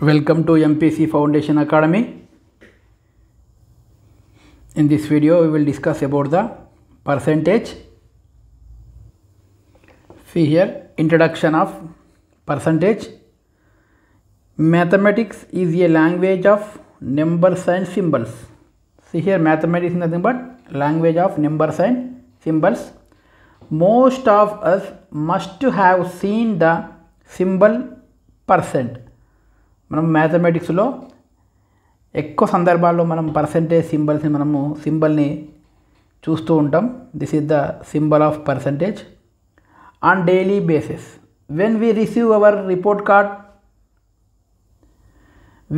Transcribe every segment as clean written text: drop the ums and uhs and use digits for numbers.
Welcome to MPC Foundation Academy. In this video we will discuss about the percentage. See here, introduction of percentage. Mathematics is a language of numbers and symbols. See here, mathematics is nothing but language of numbers and symbols. Most of us must have seen the symbol percent. మనం మ్యాథమెటిక్స్లో ఎక్కువ సందర్భాల్లో మనం percentage సింబల్స్ని సింబల్ని చూస్తూ ఉంటాం. This is the symbol of percentage. On daily basis when we receive our report card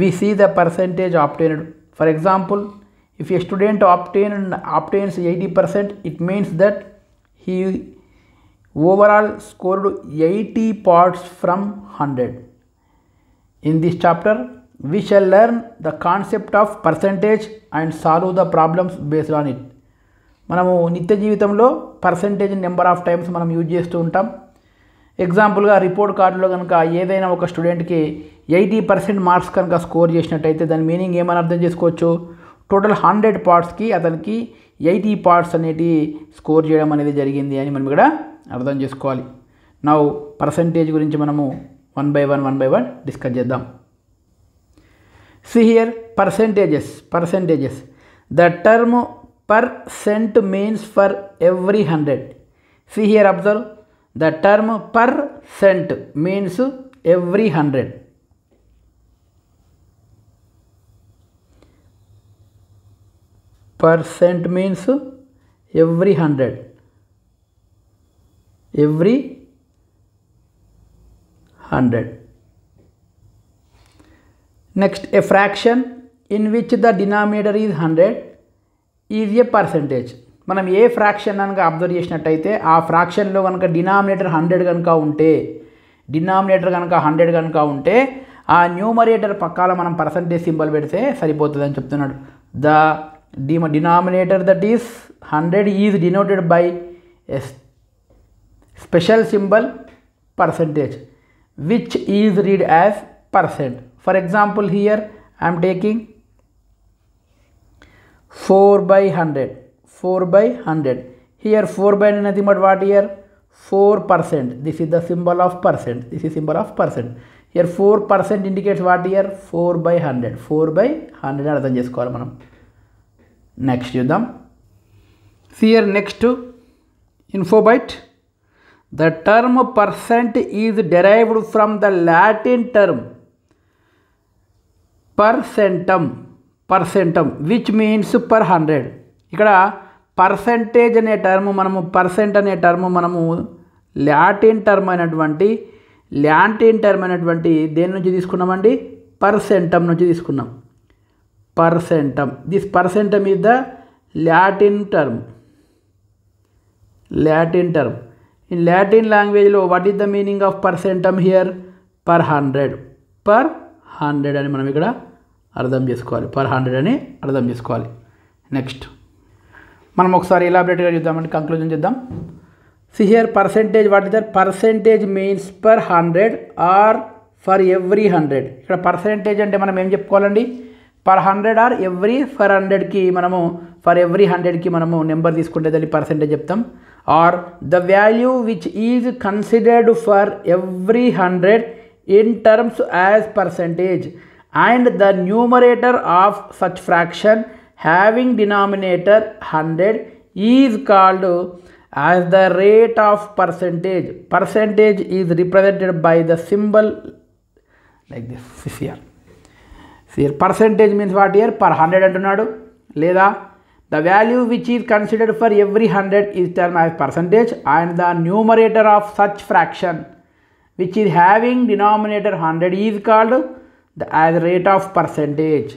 we see the percentage obtained. For example, if a student obtains 80%, it means that he overall scored 80 parts from 100. In this chapter, we shall learn the concept of percentage and solve the problems based on it. మనము నిత్య జీవితంలో percentage number of times మనం use చేస్తూ ఉంటాం. ఎగ్జాంపుల్గా report కార్డులో కనుక ఏదైనా ఒక స్టూడెంట్కి 80% మార్క్స్ కనుక స్కోర్ చేసినట్టయితే దాని మీనింగ్ ఏమని అర్థం చేసుకోవచ్చు? టోటల్ 100 పార్ట్స్కి అతనికి 80 పార్ట్స్ అనేటి స్కోర్ చేయడం అనేది జరిగింది అని మనం ఇక్కడ అర్థం చేసుకోవాలి. నౌ పర్సంటేజ్ గురించి మనము వన్ బై వన్ డిస్కస్ చేద్దాం. See here, percentages. The term percent means for every 100. See here, observe. The term percent means every 100. Percent means every 100. Every 100. Next, a fraction in which the denominator is 100 is a percentage. మనం ఏ fraction కనుక observe చేసినట్టయితే ఆ ఫ్రాక్షన్లో కనుక denominator 100 కనుక ఉంటే ఆ numerator పక్కన మనం పర్సంటేజ్ సింబల్ పెడితే సరిపోతుందని చెప్తున్నాడు. The denominator that is 100 is denoted by a special symbol percentage which is read as percent. For example, here I am taking 4/100. Here 4/100 nothing but what here? 4%. This is the symbol of percent. Here 4% indicates what here? 4/100. 4/100 అర్థం చేసుకోవాలి మనం. Next చూద్దాం. Here next info byte. The term percent is derived from the Latin term percentum which means per 100. ఇక్కడ percentage అనే term percent అనే term Latin term అయినటువంటి దేని నుంచి తీసుకున్నామండి? పర్సెంటమ్ నుంచి తీసుకున్నాం. This percentum is the Latin term. In Latin language లో what is the meaning of percentum here? per 100 అని మనం ఇక్కడ అర్థం చేసుకోవాలి. per 100 అని అర్థం చేసుకోవాలి. నెక్స్ట్ మనం ఒకసారి ఎలాబరేట్గా చూద్దామంటే కంక్లూజన్ చేద్దాం. See here, percentage, what is that? Percentage means per 100 or for every 100. ఇక్కడ పర్సెంటేజ్ అంటే మనం ఏం చెప్పుకోవాలండి? per 100 or for 100కి మనము ఫర్ ఎవ్రీ 100కి మనము నెంబర్ తీసుకుంటే దాన్ని పర్సెంటేజ్ చెప్తాం. or the value which is considered for every 100 in terms as percentage and the numerator of such fraction having denominator 100 is called as the rate of percentage. Percentage is represented by the symbol like this. Here percentage means what here? per 100 అంటున్నాడు. లేదా the value which is considered for every 100 is termed as percentage and the numerator of such fraction which is having denominator 100 is called as rate of percentage.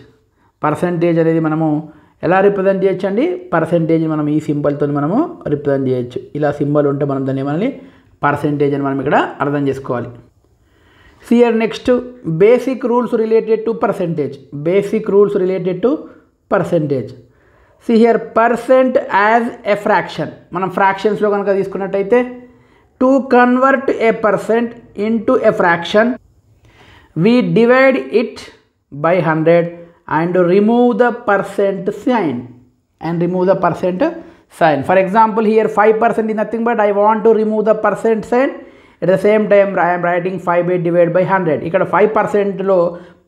Percentage అనేది మనము ఎలా represent చేయొచ్చు అండి? Percentage మనం ఈ సింబల్తో మనము రిప్రజెంట్ చేయొచ్చు. ఇలా సింబల్ ఉంటే మనం దాన్ని ఏమనాలి? పర్సెంటేజ్ అని మనం ఇక్కడ అర్థం చేసుకోవాలి. Here next, basic rules related to percentage. See here, percent as a fraction. మనం ఫ్రాక్షన్స్లో కనుక తీసుకున్నట్టయితే to convert a percent into a fraction we divide it by 100 and remove the percent sign For example, here 5% is nothing but I want to remove the percent sign. At the same time I am writing 5 by divided by 100. ఇక్కడ 5% లో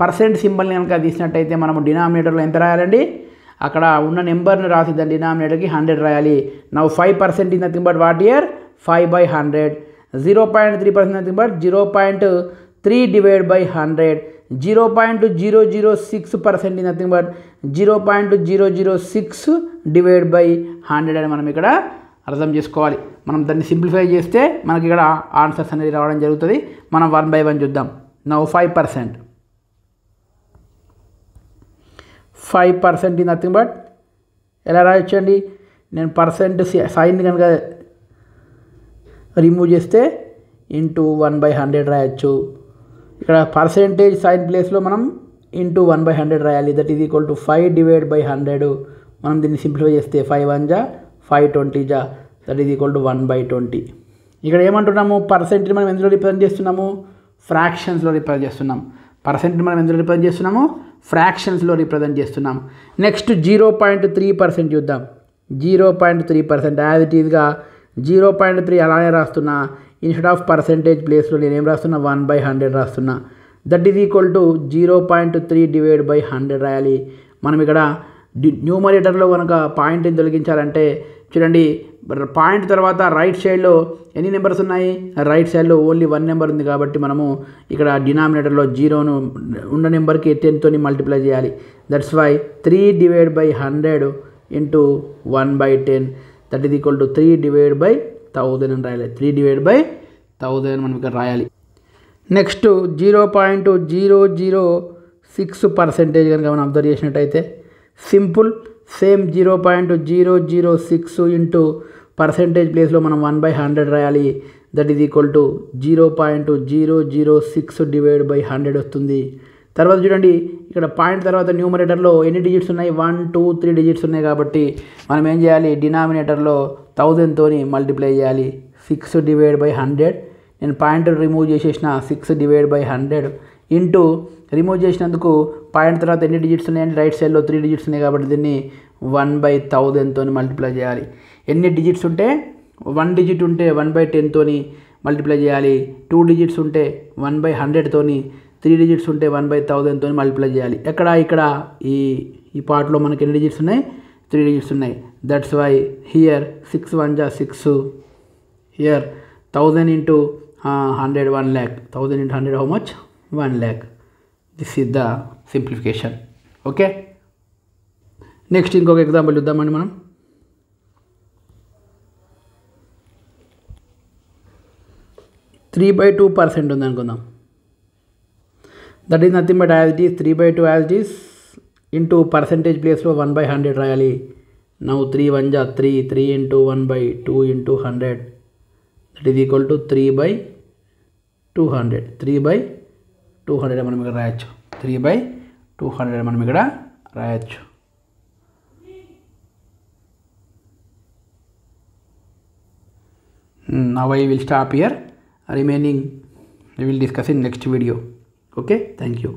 percent సింబల్ని కనుక తీసినట్టయితే మనము డినామినేటర్లో ఎంత రాయాలండి, అక్కడ ఉన్న నెంబర్ని రాసి దాని డినామినేటర్కి 100 రాయాలి. Now 5% is nothing but what here 5 by 100. 0.3% nothing but 0.3 divided by 100. 0.006% is nothing but 0.006 divided by 100 అని మనం ఇక్కడ అర్థం చేసుకోవాలి. మనం దాన్ని సింప్లిఫై చేస్తే మనకి ఇక్కడ ఆన్సర్స్ అనేది రావడం జరుగుతుంది. మనం 1 by 1 చూద్దాం. నౌ 5% is nothing but ఎలా రాయొచ్చండి, నేను పర్సెంట్ సైన్ కనుక రిమూవ్ చేస్తే ఇంటూ 1 by 100 రాయొచ్చు. ఇక్కడ పర్సెంటేజ్ సైన్ ప్లేస్లో మనం ఇంటూ 1 by 100 రాయాలి. That is equal to 5 divided by 100. మనం దీన్ని సింప్లిఫై చేస్తే 5 1 జా 5 20 జా that is equal to 1 by 20. ఇక్కడ ఏమంటున్నాము, పర్సెంట్ని మనం ఎందులో రిప్రజెంట్ చేస్తున్నాము, ఫ్రాక్షన్స్లో రిప్రజెంట్ చేస్తున్నాం. పర్సెంట్ని మనం ఎందులో రిప్రజెంట్ చేస్తున్నాము, ఫ్రాక్షన్స్లో రిప్రజెంట్ చేస్తున్నాం. నెక్స్ట్ 0.3% చూద్దాం. 0.3% యాజ్ ఇట్ ఈజ్గా 0.3 అలానే రాస్తున్నా. ఇన్స్టెడ్ ఆఫ్ పర్సెంటేజ్ ప్లేస్లో నేను ఏం రాస్తున్నా, 1 by 100 రాస్తున్నా. That is equal to 0.3 divided by 100 రాయాలి. మనం ఇక్కడ న్యూమరేటర్లో కనుక పాయింట్ని తొలగించాలంటే చూడండి, పాయింట్ తర్వాత రైట్ సైడ్లో ఎన్ని నెంబర్స్ ఉన్నాయి, రైట్ సైడ్లో ఓన్లీ 1 నెంబర్ ఉంది కాబట్టి మనము ఇక్కడ డినామినేటర్లో 0ను ఉన్న నెంబర్కి 10తో మల్టిప్లై చేయాలి. That's why 3 divided by 100 into 1 by 10 that is equal to 3 divided by 1000 అని రాయాలి. 3 divided by 1000 మనం ఇక్కడ రాయాలి. నెక్స్ట్ 0.006% కనుక మనం అబ్జర్వ్ చేసినట్టయితే సింపుల్ సేమ్ 0.006 ఇంటూ పర్సెంటేజ్ ప్లేస్లో మనం 1 by 100 రాయాలి. That is equal to 0.006 divided by 100 వస్తుంది. తర్వాత చూడండి, ఇక్కడ పాయింట్ తర్వాత న్యూమరేటర్లో ఎన్ని డిజిట్స్ ఉన్నాయి, 1 2 3 డిజిట్స్ ఉన్నాయి కాబట్టి మనం ఏం చేయాలి, డినామినేటర్లో 1000తో మల్టిప్లై చేయాలి. 6 divided by 100, నేను పాయింట్ రిమూవ్ చేసేసిన 6 divided by 100 ఇంటూ రిమూవ్ చేసినందుకు పాయింట్ తర్వాత ఎన్ని డిజిట్స్ ఉన్నాయండి, రైట్ సైడ్లో 3 డిజిట్స్ ఉన్నాయి కాబట్టి దీన్ని 1 by 1000తో మల్టిప్లై చేయాలి. ఎన్ని డిజిట్స్ ఉంటే 1 డిజిట్ ఉంటే 1 by 10తో మల్టిప్లై చేయాలి. 2 డిజిట్స్ ఉంటే 1 by 100తో, 3 డిజిట్స్ ఉంటే 1 by 1000తో మల్టిప్లై చేయాలి. ఇక్కడ ఈ పార్ట్లో మనకి ఎన్ని డిజిట్స్ ఉన్నాయి, 3 డిజిట్స్ ఉన్నాయి. దట్స్ వై హియర్ 6 1 జా 6, here 1000 into 100 1 lakh, 1000 into 100 how much, 1 lakh. This is the simplification. Okay, next ఇంకొక ఎగ్జాంపుల్ చూద్దామండి. మనం 3/2% ఉంది అనుకుందాం. That is nothing but as it is 3/2 as it is into percentage ప్లేస్లో 1 by 100 రాయాలి. Now 3 1 జా 3, 3 into 1 by 2 into 100 that is equal to 3/200. 3/200 మనం ఇక్కడ రాయొచ్చు. 3/200 మనం ఇక్కడ రాయొచ్చు. Now I will stop here. Remaining we will discuss in next video. Okay, thank you.